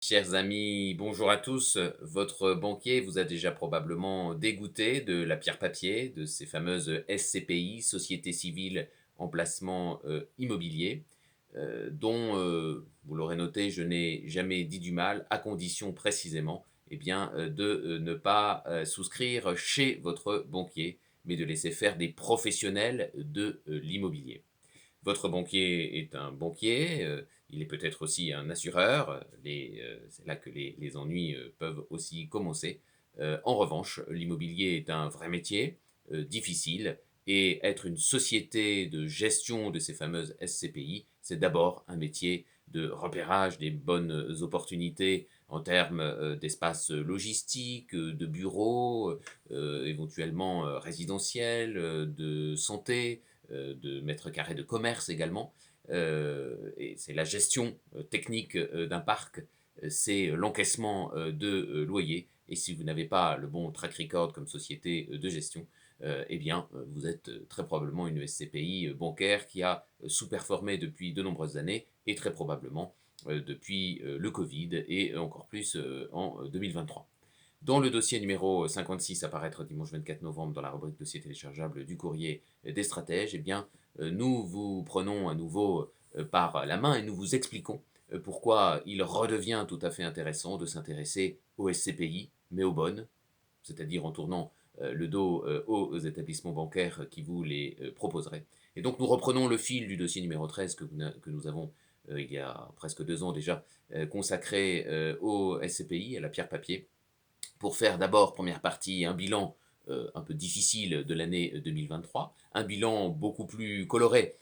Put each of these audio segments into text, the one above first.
Chers amis, bonjour à tous. Votre banquier vous a déjà probablement dégoûté de la pierre papier, de ces fameuses SCPI, Sociétés civiles en placement immobilier, dont, vous l'aurez noté, je n'ai jamais dit du mal, à condition précisément de ne pas souscrire chez votre banquier, mais de laisser faire des professionnels de l'immobilier. Votre banquier est un banquier, il est peut-être aussi un assureur, c'est là que les ennuis peuvent aussi commencer. En revanche, l'immobilier est un vrai métier, difficile, et être une société de gestion de ces fameuses SCPI, c'est d'abord un métier de repérage des bonnes opportunités en termes d'espace logistique, de bureaux, éventuellement résidentiels, de santé, de mètres carrés de commerce également. Et c'est la gestion technique d'un parc, c'est l'encaissement de loyers. Et si vous n'avez pas le bon track record comme société de gestion, vous êtes très probablement une SCPI bancaire qui a sous-performé depuis de nombreuses années et très probablement depuis le Covid et encore plus en 2023. Dans le dossier numéro 56 à paraître dimanche 24 novembre dans la rubrique dossier téléchargeable du courrier des stratèges, nous vous prenons à nouveau par la main et nous vous expliquons pourquoi il redevient tout à fait intéressant de s'intéresser aux SCPI, mais aux bonnes, c'est-à-dire en tournant le dos aux établissements bancaires qui vous les proposeraient. Et donc nous reprenons le fil du dossier numéro 13 que nous avons il y a presque 2 ans déjà consacré au SCPI, à la pierre papier, pour faire d'abord, première partie, un bilan un peu difficile de l'année 2023, un bilan beaucoup plus coloré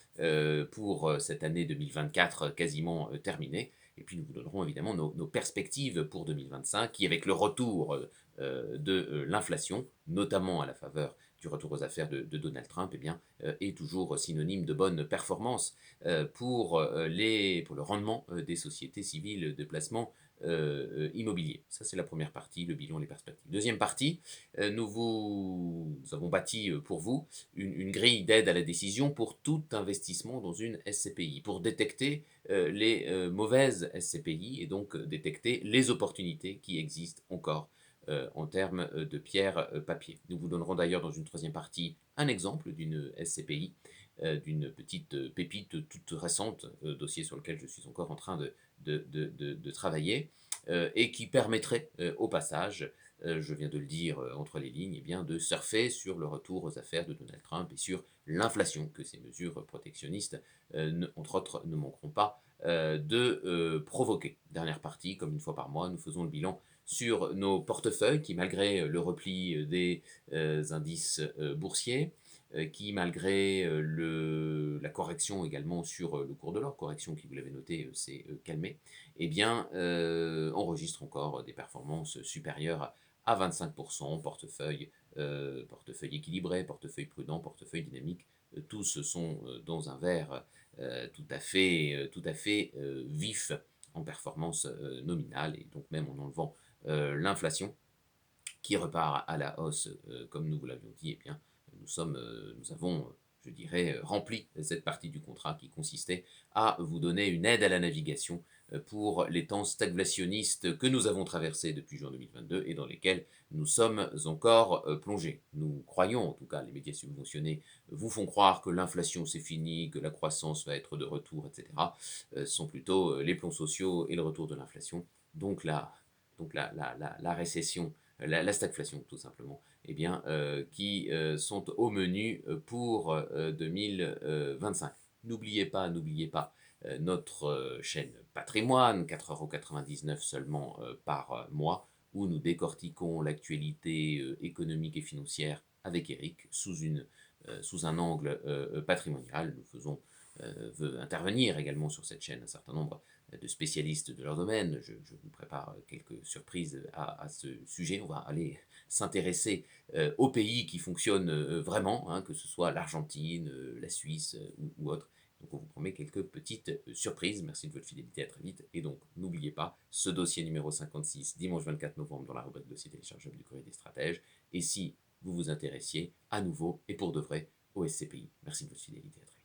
pour cette année 2024 quasiment terminée. Et puis nous vous donnerons évidemment nos perspectives pour 2025, qui avec le retour de l'inflation, notamment à la faveur du retour aux affaires de Donald Trump, est toujours synonyme de bonne performance pour le rendement des sociétés civiles de placement immobilier. Ça, c'est la première partie, le bilan, les perspectives. Deuxième partie, nous avons bâti pour vous une grille d'aide à la décision pour tout investissement dans une SCPI, pour détecter les mauvaises SCPI et donc détecter les opportunités qui existent encore en termes de pierre papier. Nous vous donnerons d'ailleurs dans une troisième partie un exemple d'une SCPI, d'une petite pépite toute récente, dossier sur lequel je suis encore en train de travailler, et qui permettrait au passage, je viens de le dire entre les lignes, de surfer sur le retour aux affaires de Donald Trump et sur l'inflation que ces mesures protectionnistes, entre autres, ne manqueront pas de provoquer. Dernière partie, comme une fois par mois, nous faisons le bilan sur nos portefeuilles qui, malgré le repli des indices boursiers, qui, malgré la correction également sur le cours de l'or, correction qui, vous l'avez noté, s'est calmée, enregistre encore des performances supérieures à 25%, portefeuille équilibré, portefeuille prudent, portefeuille dynamique, tous sont dans un vert tout à fait vif en performance nominale, et donc même en enlevant l'inflation qui repart à la hausse, comme nous vous l'avions dit, nous avons, je dirais, rempli cette partie du contrat qui consistait à vous donner une aide à la navigation pour les temps stagflationnistes que nous avons traversés depuis juin 2022 et dans lesquels nous sommes encore plongés. Nous croyons, en tout cas, les médias subventionnés vous font croire que l'inflation c'est fini, que la croissance va être de retour, etc. Ce sont plutôt les plans sociaux et le retour de l'inflation. Donc la récession, la stagflation tout simplement, qui sont au menu pour 2025. N'oubliez pas notre chaîne Patrimoine, 4,99 € seulement par mois, où nous décortiquons l'actualité économique et financière avec Eric sous un angle patrimonial. Nous faisons intervenir également sur cette chaîne un certain nombre de spécialistes de leur domaine. Je vous prépare quelques surprises à ce sujet. On va aller s'intéresser aux pays qui fonctionnent vraiment, hein, que ce soit l'Argentine, la Suisse ou autre. Donc on vous promet quelques petites surprises. Merci de votre fidélité, à très vite. Et donc n'oubliez pas ce dossier numéro 56, dimanche 24 novembre, dans la rubrique dossier téléchargeable du courrier des stratèges. Et si vous vous intéressiez à nouveau et pour de vrai au SCPI. Merci de votre fidélité, à très vite.